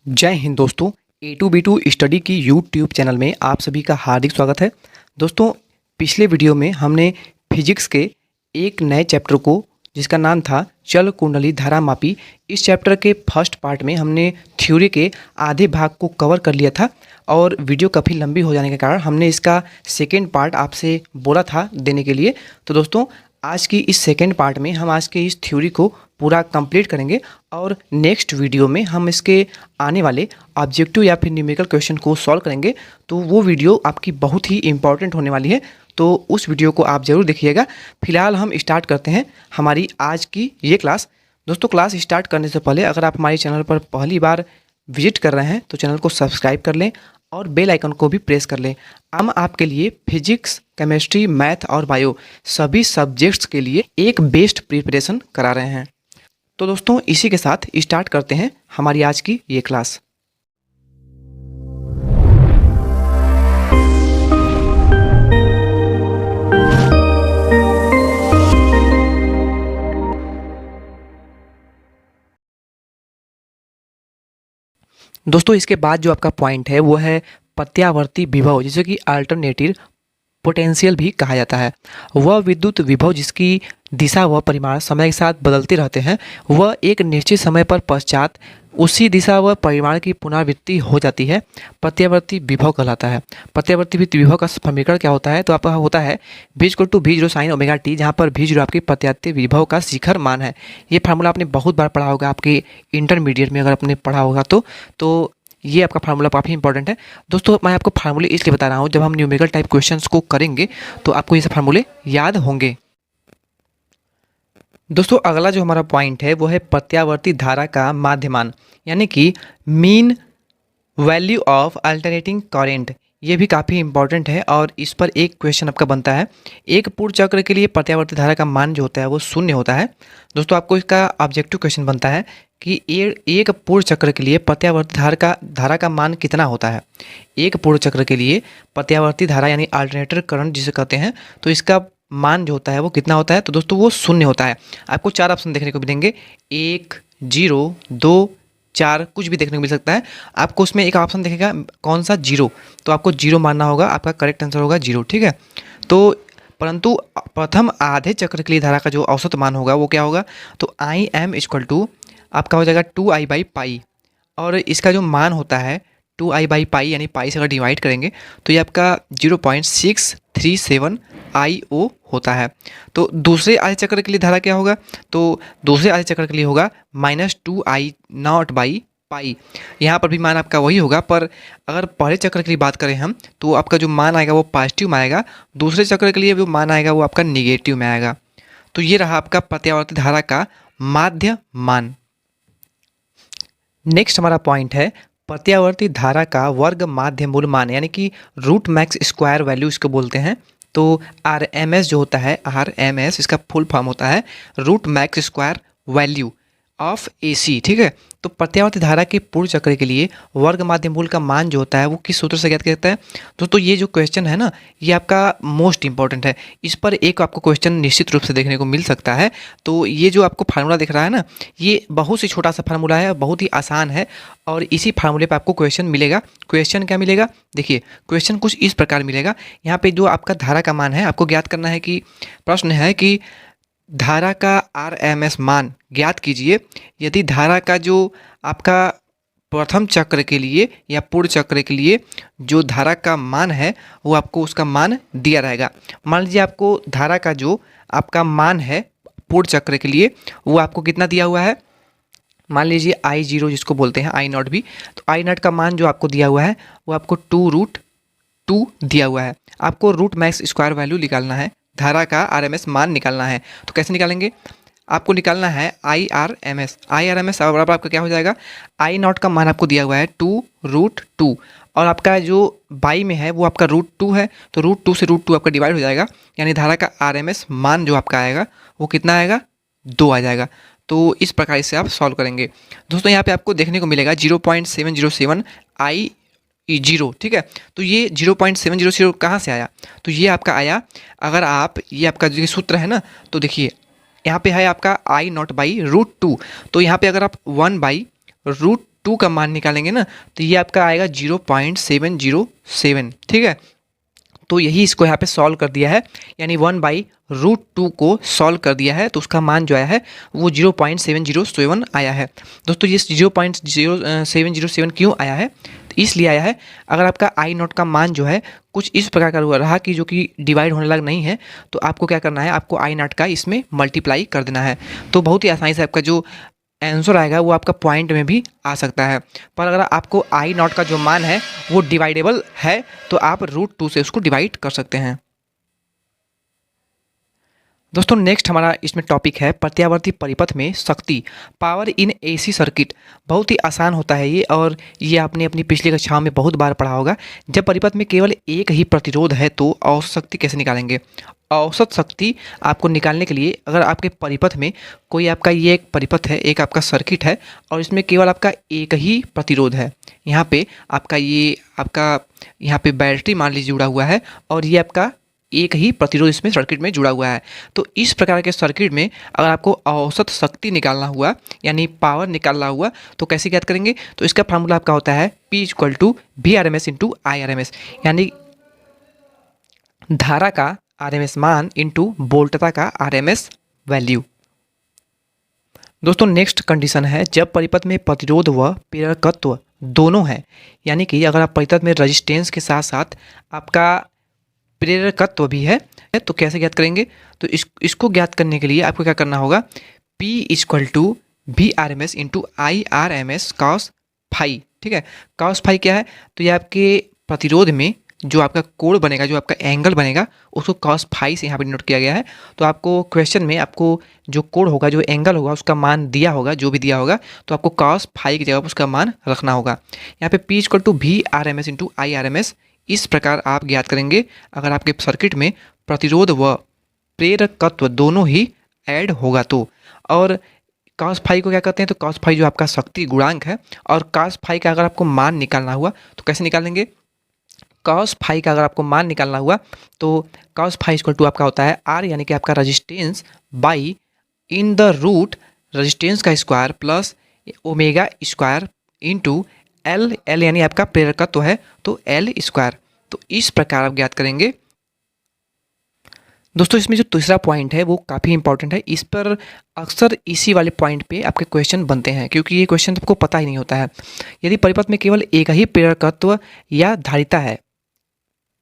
जय हिंद दोस्तों। A2B2 study की यूट्यूब चैनल में आप सभी का हार्दिक स्वागत है। दोस्तों, पिछले वीडियो में हमने फिजिक्स के एक नए चैप्टर को जिसका नाम था चल कुंडली धारामापी, इस चैप्टर के फर्स्ट पार्ट में हमने थ्योरी के आधे भाग को कवर कर लिया था और वीडियो काफ़ी लंबी हो जाने के कारण हमने इसका सेकेंड पार्ट आपसे बोला था देने के लिए। तो दोस्तों, आज की इस सेकेंड पार्ट में हम आज के इस थ्योरी को पूरा कंप्लीट करेंगे और नेक्स्ट वीडियो में हम इसके आने वाले ऑब्जेक्टिव या फिर न्यूमेरिकल क्वेश्चन को सॉल्व करेंगे। तो वो वीडियो आपकी बहुत ही इंपॉर्टेंट होने वाली है, तो उस वीडियो को आप ज़रूर देखिएगा। फिलहाल हम स्टार्ट करते हैं हमारी आज की ये क्लास। दोस्तों, क्लास स्टार्ट करने से पहले अगर आप हमारे चैनल पर पहली बार विजिट कर रहे हैं तो चैनल को सब्सक्राइब कर लें और बेल आइकन को भी प्रेस कर लें। हम आपके लिए फिजिक्स, केमिस्ट्री, मैथ और बायो सभी सब्जेक्ट्स के लिए एक बेस्ट प्रिपरेशन करा रहे हैं। तो दोस्तों, इसी के साथ स्टार्ट करते हैं हमारी आज की ये क्लास। दोस्तों, इसके बाद जो आपका पॉइंट है वो है प्रत्यावर्ती विभव, जिसे कि अल्टरनेटिव पोटेंशियल भी कहा जाता है। वह विद्युत विभव जिसकी दिशा व परिमाण समय के साथ बदलते रहते हैं, वह एक निश्चित समय पर पश्चात उसी दिशा व परिमाण की पुनरावृत्ति हो जाती है, प्रत्यावर्ती विभव कहलाता है। प्रत्यावर्ती विभव का समीकरण क्या होता है? तो आपका होता है V=V0 sin ओमेगा टी, जहाँ पर V0 आपकी प्रत्यावर्ती विभव का शिखर मान है। ये फार्मूला आपने बहुत बार पढ़ा होगा, आपके इंटरमीडिएट में अगर आपने पढ़ा होगा तो ये आपका फार्मूला काफ़ी इंपॉर्टेंट है। दोस्तों, मैं आपको फार्मूले इसलिए बता रहा हूँ, जब हम न्यूमेरिकल टाइप क्वेश्चंस को करेंगे तो आपको ये सब फार्मूले याद होंगे। दोस्तों, अगला जो हमारा पॉइंट है वो है प्रत्यावर्ती धारा का माध्यमान, यानी कि mean value of alternating current. ये भी काफ़ी इंपॉर्टेंट है और इस पर एक क्वेश्चन आपका बनता है। एक पूर्ण चक्र के लिए प्रत्यावर्ती धारा का मान जो होता है वो 0 होता है। दोस्तों, आपको इसका ऑब्जेक्टिव क्वेश्चन बनता है कि एक पूर्ण चक्र के लिए प्रत्यावर्ती धारा का मान कितना होता है। एक पूर्ण चक्र के लिए प्रत्यावर्ती धारा यानी अल्टरनेटर करंट जिसे कहते हैं, तो इसका मान जो होता है वो कितना होता है? तो दोस्तों, वो 0 होता है। आपको 4 ऑप्शन देखने को मिलेंगे, 1, 0, 2, 4, कुछ भी देखने को मिल सकता है। आपको उसमें एक ऑप्शन दिखेगा कौन सा? 0, तो आपको 0 मानना होगा, आपका करेक्ट आंसर होगा 0। ठीक है, तो परंतु प्रथम आधे चक्र के लिए धारा का जो औसत मान होगा वो क्या होगा? तो IM आपका हो जाएगा 2I/π, और इसका जो मान होता है 2I/π यानी पाई से अगर डिवाइड करेंगे तो ये आपका 0.637 IO होता है। तो दूसरे आधे चक्र के लिए धारा क्या होगा? तो दूसरे आधे चक्र के लिए होगा -2I0/π। यहाँ पर भी मान आपका वही होगा, पर अगर पहले चक्र के लिए बात करें हम तो आपका जो मान आएगा वो पॉजिटिव में आएगा, दूसरे चक्र के लिए जो मान आएगा वो आपका निगेटिव में आएगा। तो ये रहा आपका प्रत्यावर्ती धारा का माध्य मान। नेक्स्ट हमारा पॉइंट है प्रत्यावर्ती धारा का वर्ग माध्य मूल मान, यानी कि रूट मैक्स स्क्वायर वैल्यू इसको बोलते हैं। तो RMS जो होता है, RMS इसका फुल फॉर्म होता है root max square value of AC। ठीक है, तो प्रत्यावर्ती धारा के पूर्ण चक्र के लिए वर्ग माध्य मूल का मान जो होता है वो किस सूत्र से ज्ञात किया जाता है? दोस्तों, ये जो क्वेश्चन है ना, ये आपका मोस्ट इंपॉर्टेंट है। इस पर एक आपको क्वेश्चन निश्चित रूप से देखने को मिल सकता है। तो ये जो आपको फार्मूला दिख रहा है ना, ये बहुत ही छोटा सा फार्मूला है, बहुत ही आसान है और इसी फार्मूले पर आपको क्वेश्चन मिलेगा। क्वेश्चन क्या मिलेगा? देखिए, क्वेश्चन कुछ इस प्रकार मिलेगा। यहाँ पे जो आपका धारा का मान है आपको ज्ञात करना है कि प्रश्न है कि धारा का RMS मान ज्ञात कीजिए यदि धारा का जो आपका प्रथम चक्र के लिए या पूर्ण चक्र के लिए जो धारा का मान है वो आपको उसका मान दिया रहेगा। मान लीजिए आपको धारा का जो आपका मान है पूर्ण चक्र के लिए वो आपको कितना दिया हुआ है? मान लीजिए I0 जिसको बोलते हैं, I0 भी, तो I0 का मान जो आपको दिया हुआ है वो आपको 2√2 दिया हुआ है। आपको रूट मैक्स स्क्वायर वैल्यू निकालना है, धारा का RMS मान निकालना है। तो कैसे निकालेंगे? आपको निकालना है IRMS बराबर आपका क्या हो जाएगा? I0 का मान आपको दिया हुआ है 2√2 और आपका जो बाई में है वो आपका √2 है, तो √2 से √2 आपका डिवाइड हो जाएगा, यानी धारा का RMS मान जो आपका आएगा वो कितना आएगा? 2 आ जाएगा। तो इस प्रकार से आप सॉल्व करेंगे। दोस्तों, यहाँ पे आपको देखने को मिलेगा 0.707 I0। ठीक है, तो ये 0.707 कहाँ से आया? तो ये आपका आया, अगर आप ये आपका जो सूत्र है ना, तो देखिए यहाँ पे है आपका I0/√2, तो यहाँ पे अगर आप 1/√2 2 का मान निकालेंगे ना, तो ये आपका आएगा 0.707, ठीक है। तो यही इसको यहाँ पे सॉल्व कर दिया है, यानी 1/√2 को सॉल्व कर दिया है, तो उसका मान जो आया है वो 0.707 आया है। दोस्तों ये 0.0707 क्यों आया है, तो इसलिए आया है, अगर आपका आई नॉट का मान जो है कुछ इस प्रकार का रहा कि जो कि डिवाइड होने लगा नहीं है, तो आपको क्या करना है, आपको आई नॉट का इसमें मल्टीप्लाई कर देना है। तो बहुत ही आसानी से आपका जो आंसर आएगा वो आपका पॉइंट में भी आ सकता है। पर अगर आपको आई नॉट का जो मान है वो डिवाइडेबल है, तो आप √2 से उसको डिवाइड कर सकते हैं। दोस्तों नेक्स्ट हमारा इसमें टॉपिक है प्रत्यावर्ती परिपथ में शक्ति, पावर इन एसी सर्किट। बहुत ही आसान होता है ये, और ये आपने अपनी पिछली कक्षाओं में बहुत बार पढ़ा होगा। जब परिपथ में केवल एक ही प्रतिरोध है तो औसत शक्ति कैसे निकालेंगे। औसत शक्ति आपको निकालने के लिए, अगर आपके परिपथ में कोई आपका ये एक परिपथ है, एक आपका सर्किट है, और इसमें केवल आपका एक ही प्रतिरोध है, यहाँ पे आपका यहाँ पे बैटरी मान लीजिए जुड़ा हुआ है, और ये आपका एक ही प्रतिरोध इसमें सर्किट में जुड़ा हुआ है। तो इस प्रकार के सर्किट में अगर आपको औसत शक्ति निकालना हुआ, यानी पावर निकालना हुआ, तो कैसे ज्ञात करेंगे, तो इसका फार्मूला आपका होता है P = VRMS × IRMS, यानी धारा का RMS मान इंटू वोल्टता का RMS वैल्यू। दोस्तों नेक्स्ट कंडीशन है जब परिपथ में प्रतिरोध व प्रेरकत्व दोनों है, यानी कि अगर आप परिपथ में रेजिस्टेंस के साथ साथ आपका प्रेरकत्व भी है, तो कैसे ज्ञात करेंगे, तो इसको ज्ञात करने के लिए आपको क्या करना होगा, P = VRMS × IRMS cos phi, ठीक है। cos phi क्या है, तो ये आपके प्रतिरोध में जो आपका कोण बनेगा, जो आपका एंगल बनेगा, उसको cos phi से यहाँ पर नोट किया गया है। तो आपको क्वेश्चन में आपको जो कोण होगा, जो एंगल होगा, उसका मान दिया होगा, जो भी दिया होगा, तो आपको cos phi की जगह पर उसका मान रखना होगा। यहाँ पे P = VRMS × IRMS इस प्रकार आप ज्ञात करेंगे अगर आपके सर्किट में प्रतिरोध व प्रेरकत्व दोनों ही ऐड होगा तो। और cos phi को क्या कहते हैं, तो cos phi जो आपका शक्ति गुणांक है, और cos phi का अगर आपको मान निकालना हुआ तो कैसे निकालेंगे, cos phi का अगर आपको मान निकालना हुआ तो cos phi = आपका होता है R, यानी कि आपका resistance by in the root resistance का square plus omega square into L यानी आपका प्रेरकत्व है, तो L²। तो इस प्रकार आप ज्ञात करेंगे। दोस्तों इसमें जो तीसरा पॉइंट है वो काफ़ी इंपॉर्टेंट है, इस पर अक्सर इसी वाले पॉइंट पे आपके क्वेश्चन बनते हैं, क्योंकि ये क्वेश्चन आपको पता ही नहीं होता है। यदि परिपथ में केवल एक ही प्रेरकत्व या धारिता है,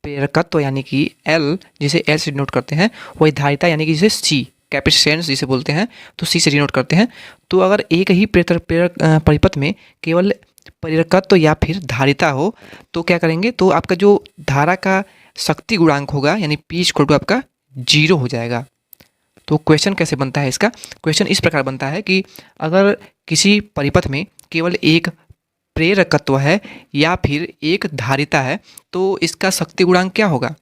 प्रेरकत्व यानी कि L जिसे L से डिनोट करते हैं, वही धारिता यानी कि जिसे C कैपेसिटेंस जिसे बोलते हैं, तो C से डिनोट करते हैं। तो अगर एक ही परिपथ में केवल प्रेरकत्व या फिर धारिता हो तो क्या करेंगे, तो आपका जो धारा का शक्ति गुणांक होगा, यानी P = आपका 0 हो जाएगा। तो क्वेश्चन कैसे बनता है इसका, क्वेश्चन इस प्रकार बनता है कि अगर किसी परिपथ में केवल एक प्रेरकत्व है या फिर एक धारिता है, तो इसका शक्ति गुणांक क्या होगा,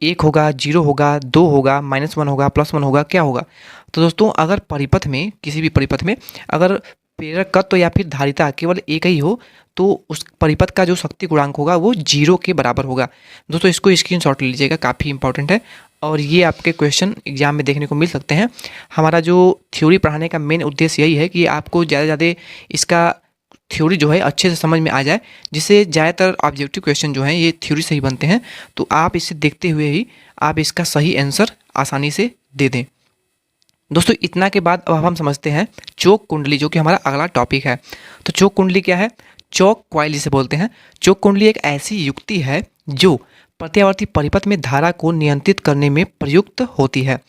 1 होगा, 0 होगा, 2 होगा, -1 होगा, +1 होगा, क्या होगा। तो दोस्तों अगर परिपथ में, किसी भी परिपथ में अगर प्रेरकत्व या फिर धारिता केवल एक ही हो, तो उस परिपथ का जो शक्ति गुणांक होगा वो 0 के बराबर होगा। दोस्तों इसको स्क्रीनशॉट ले लीजिएगा, काफ़ी इंपॉर्टेंट है, और ये आपके क्वेश्चन एग्जाम में देखने को मिल सकते हैं। हमारा जो थ्योरी पढ़ाने का मेन उद्देश्य यही है कि आपको ज़्यादा से ज़्यादा इसका थ्योरी जो है अच्छे से समझ में आ जाए, जिससे ज़्यादातर ऑब्जेक्टिव क्वेश्चन जो हैं ये थ्योरी से ही बनते हैं। तो आप इसे देखते हुए ही आप इसका सही आंसर आसानी से दे दें। दोस्तों इतना के बाद अब हम समझते हैं चोक कुंडली, जो कि हमारा अगला टॉपिक है। तो चोक कुंडली क्या है, चोक कॉइल जिसे बोलते हैं। चोक कुंडली एक ऐसी युक्ति है जो प्रत्यावर्ती परिपथ में धारा को नियंत्रित करने में प्रयुक्त होती है।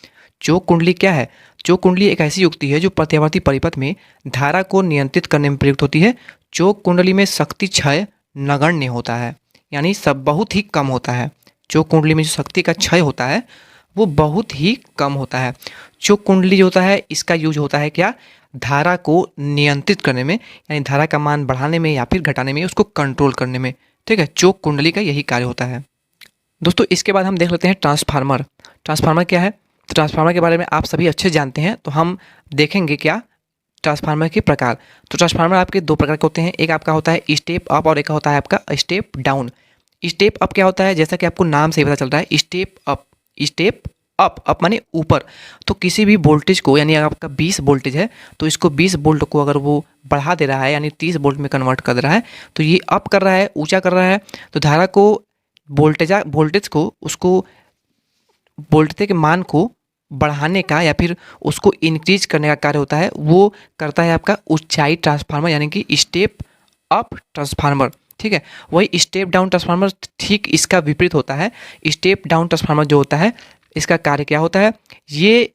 चोक कुंडली क्या है, चोक कुंडली एक ऐसी युक्ति है जो प्रत्यावर्ती परिपथ में धारा को नियंत्रित करने में प्रयुक्त होती है। चोक कुंडली में शक्ति क्षय नगण्य होता है, यानी सब बहुत ही कम होता है। चोक कुंडली में जो शक्ति का क्षय होता है वो बहुत ही कम होता है। चोक कुंडली जो होता है इसका यूज होता है क्या, धारा को नियंत्रित करने में, यानी धारा का मान बढ़ाने में या फिर घटाने में, उसको कंट्रोल करने में, ठीक है। चोक कुंडली का यही कार्य होता है। दोस्तों इसके बाद हम देख लेते हैं ट्रांसफार्मर। ट्रांसफार्मर क्या है, तो ट्रांसफार्मर के बारे में आप सभी अच्छे जानते हैं, तो हम देखेंगे क्या ट्रांसफार्मर के प्रकार। तो ट्रांसफार्मर आपके दो प्रकार के होते हैं, एक आपका होता है स्टेप अप और एक होता है आपका स्टेप डाउन। स्टेप अप क्या होता है, जैसा कि आपको नाम से ही पता चल रहा है, स्टेप अप, स्टेप अप माने ऊपर। तो किसी भी वोल्टेज को, यानी अगर आपका 20 वोल्टेज है तो इसको 20 वोल्ट को अगर वो बढ़ा दे रहा है यानी 30 वोल्ट में कन्वर्ट कर दे रहा है, तो ये अप कर रहा है, ऊंचा कर रहा है। तो धारा को वोल्टेज को उसको वोल्टेज के मान को बढ़ाने का या फिर उसको इंक्रीज करने का कार्य होता है, वो करता है आपका ऊंचाई ट्रांसफार्मर यानी कि स्टेप अप ट्रांसफार्मर। ठीक है, वही स्टेप डाउन ट्रांसफार्मर ठीक इसका विपरीत होता है। स्टेप डाउन ट्रांसफार्मर जो होता है, इसका कार्य क्या होता है, ये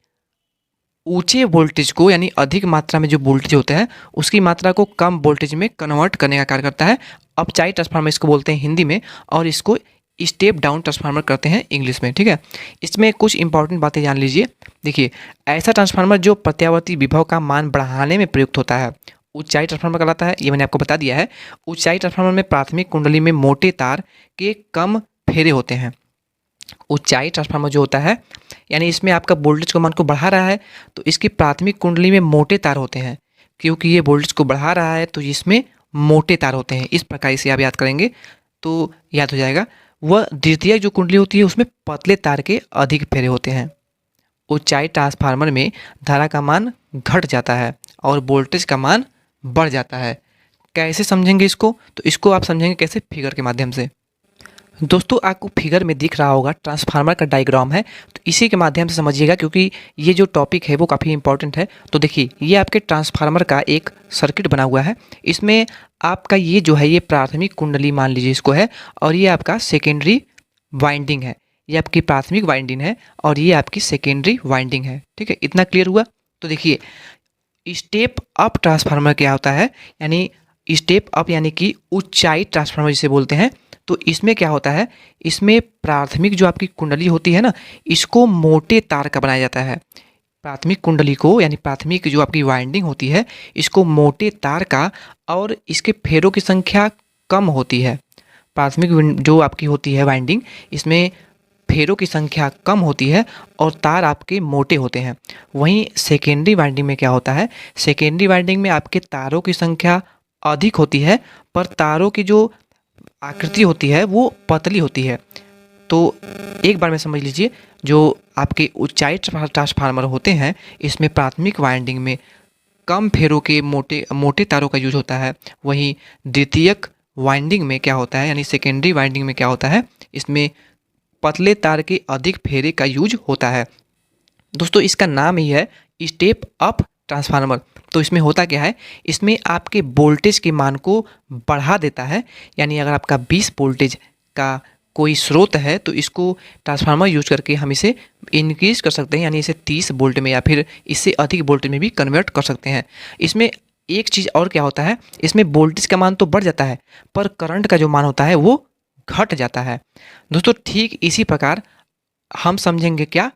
ऊंचे वोल्टेज को यानी अधिक मात्रा में जो वोल्टेज होता है उसकी मात्रा को कम वोल्टेज में कन्वर्ट करने का कार्य करता है। अपचाई ट्रांसफार्मर इसको बोलते हैं हिंदी में, और इसको स्टेप डाउन ट्रांसफार्मर करते हैं इंग्लिश में। ठीक है, इसमें कुछ इंपॉर्टेंट बातें जान लीजिए। देखिए, ऐसा ट्रांसफार्मर जो प्रत्यावर्ती विभव का मान बढ़ाने में प्रयुक्त होता है ऊंचाई ट्रांसफार्मर कहलाता है। ये मैंने आपको बता दिया है। ऊंचाई ट्रांसफार्मर में प्राथमिक कुंडली में मोटे तार के कम फेरे होते हैं। ऊंचाई ट्रांसफार्मर जो होता है, यानी इसमें आपका वोल्टेज को मान को बढ़ा रहा है, तो इसकी प्राथमिक कुंडली में मोटे तार होते हैं। क्योंकि ये वोल्टेज को बढ़ा रहा है तो इसमें मोटे तार होते हैं। इस प्रकार से आप याद करेंगे तो याद हो जाएगा। वह द्वितीयक जो कुंडली होती है उसमें पतले तार के अधिक फेरे होते हैं। ऊंचाई ट्रांसफार्मर में धारा का मान घट जाता है और वोल्टेज का मान बढ़ जाता है। कैसे समझेंगे इसको, तो इसको आप समझेंगे कैसे, फिगर के माध्यम से। दोस्तों, आपको फिगर में दिख रहा होगा ट्रांसफार्मर का डायग्राम है, तो इसी के माध्यम से समझिएगा क्योंकि ये जो टॉपिक है वो काफ़ी इंपॉर्टेंट है। तो देखिए, ये आपके ट्रांसफार्मर का एक सर्किट बना हुआ है। इसमें आपका ये जो है ये प्राथमिक कुंडली मान लीजिए इसको है, और ये आपका सेकेंडरी वाइंडिंग है। ये आपकी प्राथमिक वाइंडिंग है और ये आपकी सेकेंडरी वाइंडिंग है। ठीक है, इतना क्लियर हुआ। तो देखिए, स्टेप अप ट्रांसफार्मर क्या होता है, यानी स्टेप अप यानी कि ऊंचाई ट्रांसफार्मर जिसे बोलते हैं। तो इसमें क्या होता है, इसमें प्राथमिक जो आपकी कुंडली होती है ना, इसको मोटे तार का बनाया जाता है। प्राथमिक कुंडली को यानी प्राथमिक जो आपकी वाइंडिंग होती है इसको मोटे तार का, और इसके फेरों की संख्या कम होती है। प्राथमिक जो आपकी होती है वाइंडिंग, इसमें फेरों की संख्या कम होती है और तार आपके मोटे होते हैं। वहीं सेकेंडरी वाइंडिंग में क्या होता है, सेकेंडरी वाइंडिंग में आपके तारों की संख्या अधिक होती है पर तारों की जो आकृति होती है वो पतली होती है। तो एक बार में समझ लीजिए, जो आपके ऊंचाई ट्रांसफार्मर होते हैं इसमें प्राथमिक वाइंडिंग में कम फेरों के मोटे तारों का यूज होता है। वहीं द्वितीयक वाइंडिंग में क्या होता है, यानी सेकेंडरी वाइंडिंग में क्या होता है, इसमें पतले तार के अधिक फेरे का यूज होता है। दोस्तों, इसका नाम ही है स्टेप अप ट्रांसफार्मर। तो इसमें होता क्या है, इसमें आपके वोल्टेज के मान को बढ़ा देता है। यानी अगर आपका 20 वोल्टेज का कोई स्रोत है तो इसको ट्रांसफार्मर यूज करके हम इसे इंक्रीज कर सकते हैं, यानी इसे 30 वोल्ट में या फिर इससे अधिक वोल्टेज में भी कन्वर्ट कर सकते हैं। इसमें एक चीज़ और क्या होता है, इसमें वोल्टेज का मान तो बढ़ जाता है पर करंट का जो मान होता है वो घट जाता है। दोस्तों, ठीक इसी प्रकार हम समझेंगे क्या,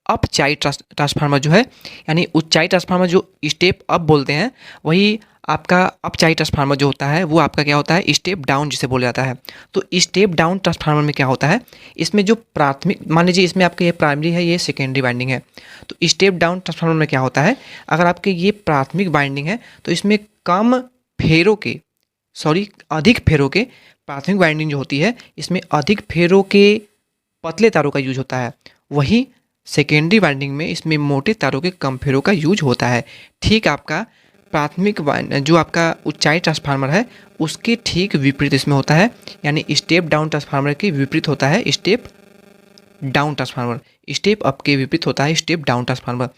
अपचाई ट्रांसफार्मर जो है, यानी ऊंचाई ट्रांसफार्मर जो स्टेप अप बोलते हैं, वही आपका अपचाई ट्रांसफार्मर जो होता है वो आपका क्या होता है, स्टेप डाउन जिसे बोला जाता है। तो स्टेप डाउन ट्रांसफार्मर में क्या होता है, इसमें जो प्राथमिक, मान लीजिए इसमें आपका ये प्राइमरी है, ये सेकेंडरी वाइंडिंग है। तो स्टेप डाउन ट्रांसफार्मर में क्या होता है, अगर आपके ये प्राथमिक वाइंडिंग है तो इसमें अधिक फेरों के, प्राथमिक वाइंडिंग जो होती है इसमें अधिक फेरों के पतले तारों का यूज होता है। वहीं सेकेंडरी वाइंडिंग में इसमें मोटे तारों के कम फेरों का यूज होता है। ठीक आपका प्राथमिक जो आपका ऊंचाई ट्रांसफार्मर है उसके ठीक विपरीत इसमें होता है, यानी स्टेप डाउन ट्रांसफार्मर के विपरीत होता है step down transformer. Step up के विपरीत होता है स्टेप डाउन ट्रांसफार्मर।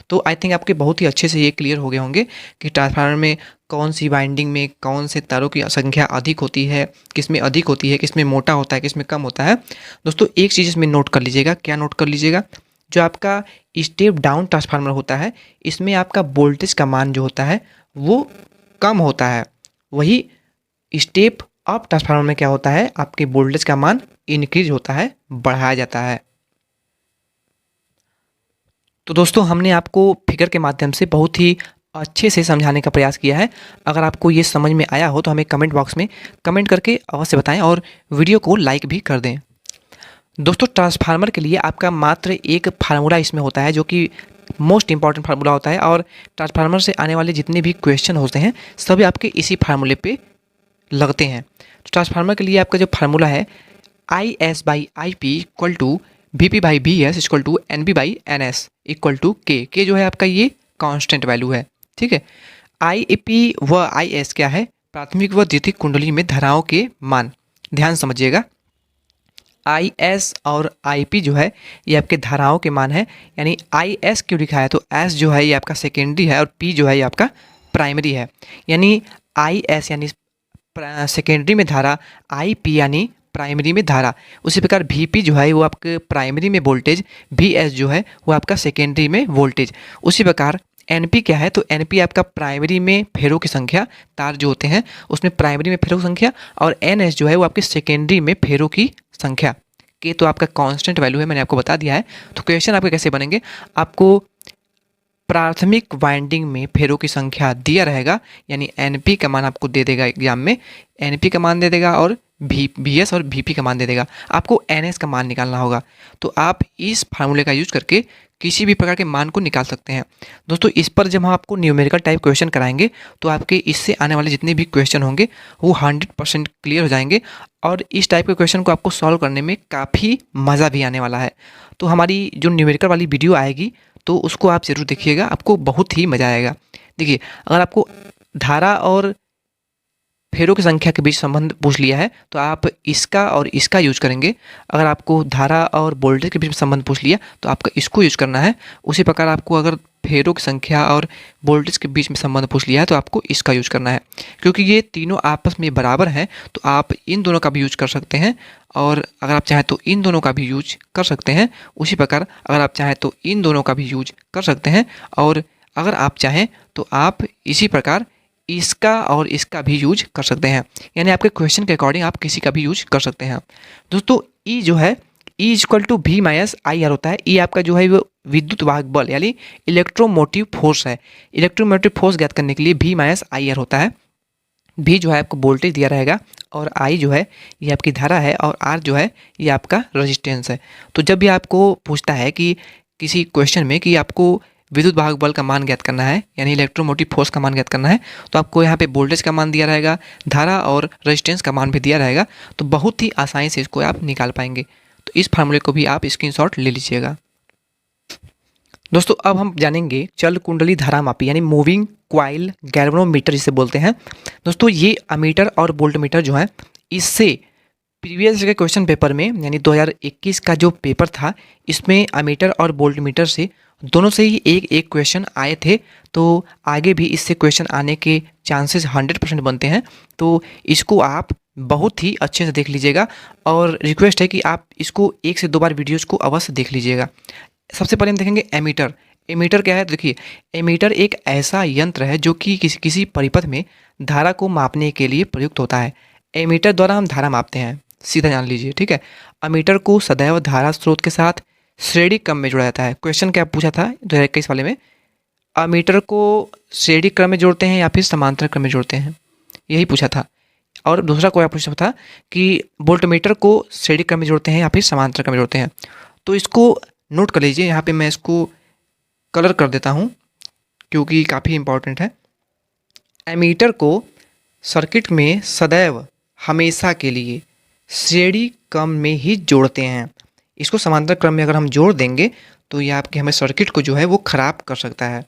तो आई थिंक आपके बहुत ही अच्छे से ये क्लियर हो गए होंगे कि ट्रांसफार्मर में कौन सी वाइंडिंग में कौन से तारों की संख्या अधिक होती है, किस में अधिक होती है, किस में मोटा होता है, किस में कम होता है। दोस्तों, एक चीज़ इसमें नोट कर लीजिएगा। क्या नोट कर लीजिएगा, जो आपका स्टेप डाउन ट्रांसफार्मर होता है इसमें आपका वोल्टेज का मान जो होता है वो कम होता है। वही स्टेप अप ट्रांसफार्मर में क्या होता है, आपके वोल्टेज का मान इंक्रीज होता है, बढ़ाया जाता है। तो दोस्तों, हमने आपको फिगर के माध्यम से बहुत ही अच्छे से समझाने का प्रयास किया है। अगर आपको ये समझ में आया हो तो हमें कमेंट बॉक्स में कमेंट करके अवश्य बताएं और वीडियो को लाइक भी कर दें। दोस्तों, ट्रांसफार्मर के लिए आपका मात्र एक फार्मूला इसमें होता है जो कि मोस्ट इंपॉर्टेंट फार्मूला होता है, और ट्रांसफार्मर से आने वाले जितने भी क्वेश्चन होते हैं सभी आपके इसी फार्मूले पे लगते हैं। तो ट्रांसफार्मर के लिए आपका जो फार्मूला है, IS/IP = Vp by B S equal to NP by NS equal to K जो है आपका ये कांस्टेंट वैल्यू है, ठीक है। IP व IS क्या है, प्राथमिक व द्वितीयक कुंडली में धाराओं के मान। ध्यान समझिएगा, IS और IP जो है ये आपके धाराओं के मान है, यानी IS क्यों लिखा है, तो S जो है ये आपका सेकेंडरी है और P जो है ये आपका प्राइमरी है। यानी IS यानी सेकेंडरी में धारा, IP यानी प्राइमरी में धारा। उसी प्रकार VP जो है वो आपके प्राइमरी में वोल्टेज, VS जो है वो आपका सेकेंडरी में वोल्टेज। उसी प्रकार NP क्या है, तो NP आपका प्राइमरी में फेरों की संख्या, तार जो होते हैं उसमें प्राइमरी में फेरों की संख्या, और NS जो है वो आपके सेकेंडरी में फेरों की संख्या। के तो आपका कांस्टेंट वैल्यू है, मैंने आपको बता दिया है। तो क्वेश्चन आपके कैसे बनेंगे, आपको प्राथमिक वाइंडिंग में फेरों की संख्या दिया रहेगा, यानी NP का मान आपको दे देगा एग्जाम में, NP का मान दे देगा और VS और VP का मान दे देगा। आपको NS का मान निकालना होगा। तो आप इस फार्मूले का यूज करके किसी भी प्रकार के मान को निकाल सकते हैं। दोस्तों इस पर जब हम आपको न्यूमेरिकल टाइप क्वेश्चन कराएंगे तो आपके इससे आने वाले जितने भी क्वेश्चन होंगे वो 100% क्लियर हो जाएंगे, और इस टाइप के क्वेश्चन को आपको सॉल्व करने में काफ़ी मज़ा भी आने वाला है। तो हमारी जो न्यूमेरिकल वाली वीडियो आएगी तो उसको आप ज़रूर देखिएगा, आपको बहुत ही मज़ा आएगा। देखिए, अगर आपको धारा और फेरों की संख्या के बीच संबंध पूछ लिया है तो आप इसका और इसका यूज करेंगे। अगर आपको धारा और वोल्टेज के बीच में संबंध पूछ लिया तो आपका इसको यूज करना है। उसी प्रकार आपको अगर फेरों की संख्या और वोल्टेज के बीच में संबंध पूछ लिया है तो आपको इसका यूज करना है। क्योंकि ये तीनों आपस में बराबर हैं तो आप इन दोनों का भी यूज कर सकते हैं, और अगर आप चाहें तो इन दोनों का भी यूज कर सकते हैं। उसी प्रकार अगर आप चाहें तो इन दोनों का भी यूज कर सकते हैं, और अगर आप चाहें तो आप इसी प्रकार इसका और इसका भी यूज कर सकते हैं। यानी आपके क्वेश्चन के अकॉर्डिंग आप किसी का भी यूज कर सकते हैं। दोस्तों ई जो है, E equal to V minus I R होता है। ई आपका जो है वो विद्युत वाहक बल यानी इलेक्ट्रोमोटिव फोर्स है। इलेक्ट्रोमोटिव फोर्स ज्ञात करने के लिए V माइनस आई आर होता है। V जो है आपको वोल्टेज दिया रहेगा, और I जो है ये आपकी धारा है, और R जो है ये आपका रेजिस्टेंस है। तो जब भी आपको पूछता है कि किसी क्वेश्चन में कि आपको विद्युत वाहक बल का मान ज्ञात करना है, यानी इलेक्ट्रोमोटिव फोर्स का मान ज्ञात करना है, तो आपको यहाँ पे वोल्टेज का मान दिया रहेगा, धारा और रेजिस्टेंस का मान भी दिया रहेगा। तो बहुत ही आसानी से इसको आप निकाल पाएंगे। तो इस फार्मूले को भी आप स्क्रीनशॉट ले लीजिएगा। दोस्तों अब हम जानेंगे चल कुंडली धारा मापी यानी मूविंग क्वाइल गैल्वेनोमीटर जिसे बोलते हैं। दोस्तों ये अमीटर और वोल्टमीटर जो है, इससे प्रीवियस के क्वेश्चन पेपर में यानी 2021 का जो पेपर था इसमें अमीटर और वोल्टमीटर से दोनों से ही एक एक क्वेश्चन आए थे। तो आगे भी इससे क्वेश्चन आने के चांसेस 100% बनते हैं। तो इसको आप बहुत ही अच्छे से देख लीजिएगा, और रिक्वेस्ट है कि आप इसको 1 से 2 बार वीडियोज़ को अवश्य देख लीजिएगा। सबसे पहले हम देखेंगे एमीटर। एमीटर क्या है, देखिए एमीटर एक ऐसा यंत्र है जो कि किसी परिपथ में धारा को मापने के लिए प्रयुक्त होता है। एमीटर द्वारा हम धारा मापते हैं, सीधा जान लीजिए, ठीक है। अमीटर को सदैव धारा स्रोत के साथ श्रेणी क्रम में जोड़ा जाता है। क्वेश्चन क्या पूछा था 2021 वाले में, अमीटर को श्रेणी क्रम में जोड़ते हैं या फिर समांतर क्रम में जोड़ते हैं, यही पूछा था। और दूसरा कोई पूछा था कि वोल्टमीटर को श्रेणी क्रम में जोड़ते हैं या फिर समांतर क्रम में जोड़ते हैं। तो इसको नोट कर लीजिए, यहाँ पे मैं इसको कलर कर देता हूँ क्योंकि काफ़ी इंपॉर्टेंट है। एमीटर को सर्किट में सदैव हमेशा के लिए श्रेणी क्रम में ही जोड़ते हैं। इसको समांतर क्रम में अगर हम जोड़ देंगे तो ये आपके हमें सर्किट को जो है वो ख़राब कर सकता है।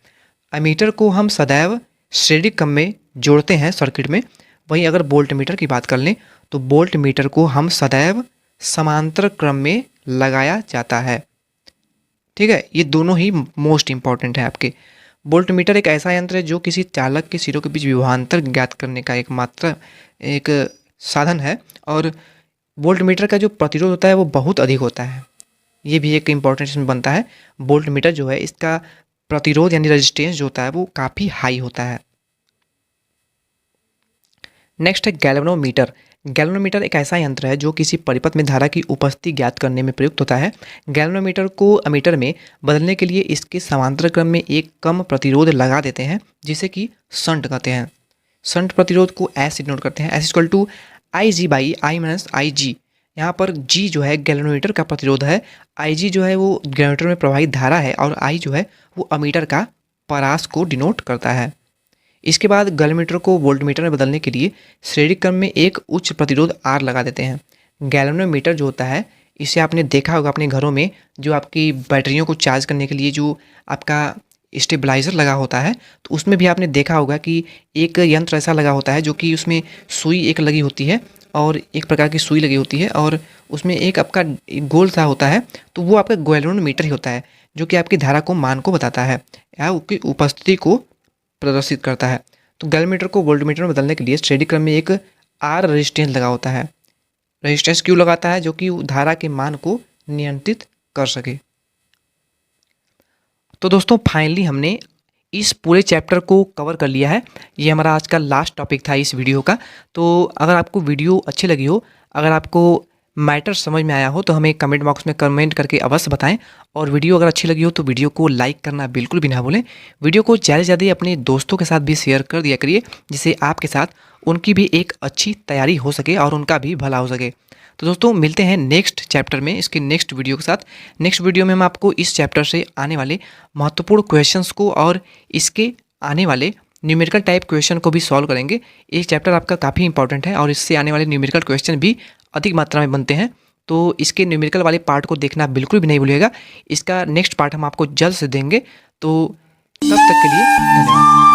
एमीटर को हम सदैव श्रेणी क्रम में जोड़ते हैं सर्किट में। वहीं अगर वोल्टमीटर की बात कर लें तो वोल्टमीटर को हम सदैव समांतर क्रम में लगाया जाता है, ठीक है। ये दोनों ही मोस्ट इंपॉर्टेंट है आपके। वोल्टमीटर एक ऐसा यंत्र है जो किसी चालक के सिरों के बीच विभवांतर ज्ञात करने का एक साधन है, और वोल्टमीटर का जो प्रतिरोध होता है वो बहुत अधिक होता है। ये भी एक इम्पॉर्टेंट इसमें बनता है। वोल्टमीटर जो है इसका प्रतिरोध यानी रेजिस्टेंस जो होता है वो काफ़ी हाई होता है। नेक्स्ट है गैल्वेनोमीटर। गैल्वेनोमीटर एक ऐसा यंत्र है जो किसी परिपथ में धारा की उपस्थिति ज्ञात करने में प्रयुक्त होता है। गैल्वेनोमीटर को अमीटर में बदलने के लिए इसके समांतर क्रम में एक कम प्रतिरोध लगा देते हैं जिसे कि शंट कहते हैं। शंट प्रतिरोध को ऐसे डिनोट करते हैं, S equal to IG by I minus I G. यहाँ पर G जो है गैल्वेनोमीटर का प्रतिरोध है, IG जो है वो गैल्वेनोमीटर में प्रवाहित धारा है, और I जो है वो अमीटर का परास को डिनोट करता है। इसके बाद गैल्वेनोमीटर को वोल्टमीटर में बदलने के लिए श्रेणी क्रम में एक उच्च प्रतिरोध R लगा देते हैं। गैल्वेनोमीटर जो होता है इसे आपने देखा होगा अपने घरों में, जो आपकी बैटरियों को चार्ज करने के लिए जो आपका स्टेबलाइज़र लगा होता है, तो उसमें भी आपने देखा होगा कि एक यंत्र ऐसा लगा होता है जो कि उसमें सुई एक लगी होती है और एक प्रकार की सुई लगी होती है और उसमें एक आपका एक गोल सा होता है, तो वो आपका गैल्वेनोमीटर ही होता है, जो कि आपकी धारा को मान को बताता है या उसकी उपस्थिति को प्रदर्शित करता है। तो गैल्वेनोमीटर को वोल्टमीटर में बदलने के लिए स्टेडी क्रम में एक आर रेजिस्टेंस लगा होता है। रेजिस्टेंस क्यों लगाता है? जो कि धारा के मान को नियंत्रित कर सके। तो दोस्तों फाइनली हमने इस पूरे चैप्टर को कवर कर लिया है। ये हमारा आज का लास्ट टॉपिक था इस वीडियो का। तो अगर आपको वीडियो अच्छी लगी हो, अगर आपको मैटर समझ में आया हो, तो हमें कमेंट बॉक्स में कमेंट करके अवश्य बताएं। और वीडियो अगर अच्छी लगी हो तो वीडियो को लाइक करना बिल्कुल भी ना भूलें। वीडियो को ज़्यादा से ज़्यादा अपने दोस्तों के साथ भी शेयर कर दिया करिए, जिससे आपके साथ उनकी भी एक अच्छी तैयारी हो सके और उनका भी भला हो सके। तो दोस्तों मिलते हैं नेक्स्ट चैप्टर में, इसके नेक्स्ट वीडियो के साथ। नेक्स्ट वीडियो में हम आपको इस चैप्टर से आने वाले महत्वपूर्ण क्वेश्चंस को और इसके आने वाले न्यूमेरिकल टाइप क्वेश्चन को भी सॉल्व करेंगे। ये चैप्टर आपका काफ़ी इंपॉर्टेंट है और इससे आने वाले न्यूमेरिकल क्वेश्चन भी अधिक मात्रा में बनते हैं। तो इसके न्यूमेरिकल वाले पार्ट को देखना बिल्कुल भी नहीं भूलिएगा। इसका नेक्स्ट पार्ट हम आपको जल्द से देंगे। तो तब तक के लिए धन्यवाद।